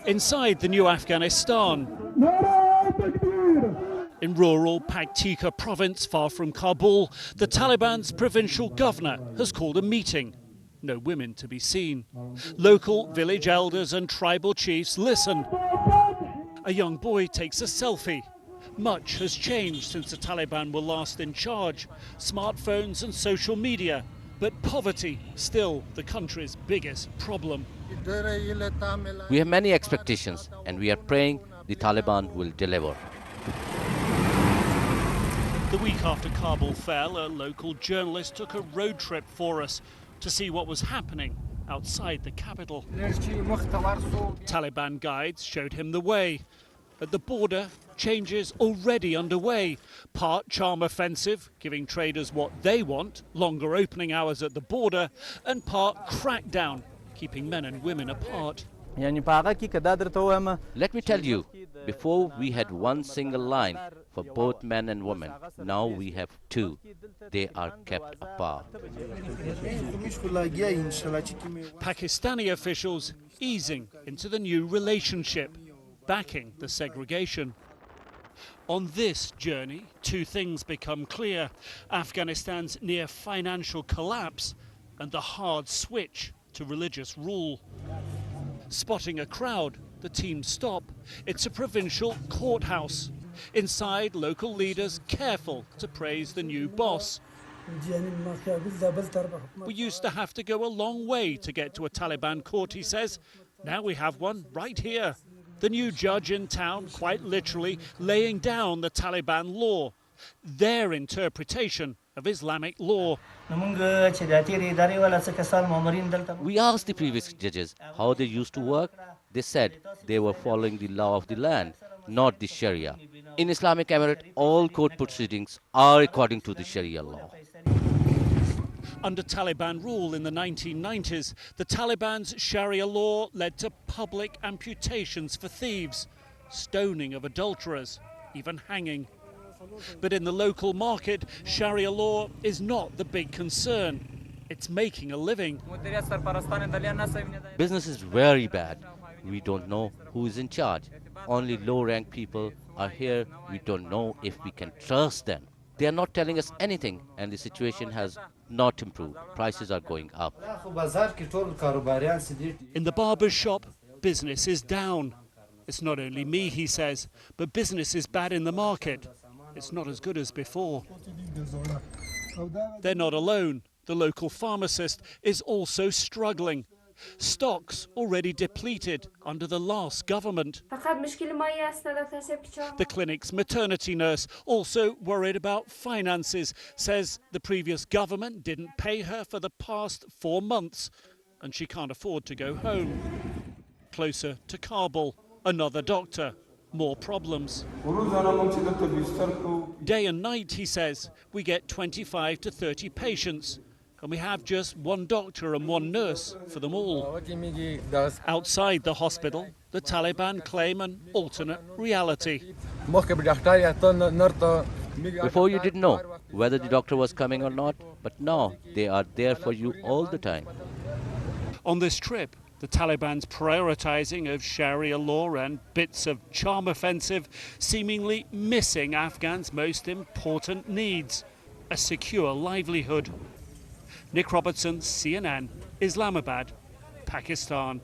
Inside the new Afghanistan, in rural Paktika province far from Kabul, the Taliban's provincial governor has called a meeting. No women to be seen. Local village elders and tribal chiefs listen. A young boy takes a selfie. Much has changed since the Taliban were last in charge. Smartphones and social media. But poverty, still the country's biggest problem. We have many expectations and we are praying the Taliban will deliver. The week after Kabul fell, a local journalist took a road trip for us to see what was happening outside the capital. Taliban guides showed him the way. At the border, changes already underway. Part charm offensive, giving traders what they want, longer opening hours at the border, and part crackdown, keeping men and women apart. Let me tell you, before we had one single line for both men and women. Now we have two. They are kept apart. Pakistani officials easing into the new relationship, backing the segregation. On this journey, two things become clear: Afghanistan's near financial collapse and the hard switch to religious rule. Spotting a crowd, the team stop. It's a provincial courthouse. Inside, local leaders careful to praise the new boss. We used to have to go a long way to get to a Taliban court, he says. Now we have one right here. The new judge in town, quite literally, laying down the Taliban law, their interpretation of Islamic law. We asked the previous judges how they used to work. They said they were following the law of the land, not the Sharia. In Islamic Emirate, all court proceedings are according to the Sharia law. Under Taliban rule in the 1990s, the Taliban's Sharia law led to public amputations for thieves, stoning of adulterers, even hanging. But in the local market, Sharia law is not the big concern. It's making a living. Business is very bad. We don't know who is in charge. Only low-ranked people are here. We don't know if we can trust them. They are not telling us anything, and the situation has not improved. Prices are going up. In the barber's shop, business is down. It's not only me, he says, but business is bad in the market. It's not as good as before. They're not alone. The local pharmacist is also struggling. Stocks already depleted under the last government. The clinic's maternity nurse also worried about finances, says the previous government didn't pay her for the past 4 months and she can't afford to go home. Closer to Kabul, another doctor, more problems. Day and night, he says, we get 25 to 30 patients. And we have just one doctor and one nurse for them all. Outside the hospital, the Taliban claim an alternate reality. Before you didn't know whether the doctor was coming or not, but now they are there for you all the time. On this trip, the Taliban's prioritizing of Sharia law and bits of charm offensive seemingly missing Afghans' most important needs: a secure livelihood. Nikk Rόμπερτσον, CNN, Islamabad, Pakistan.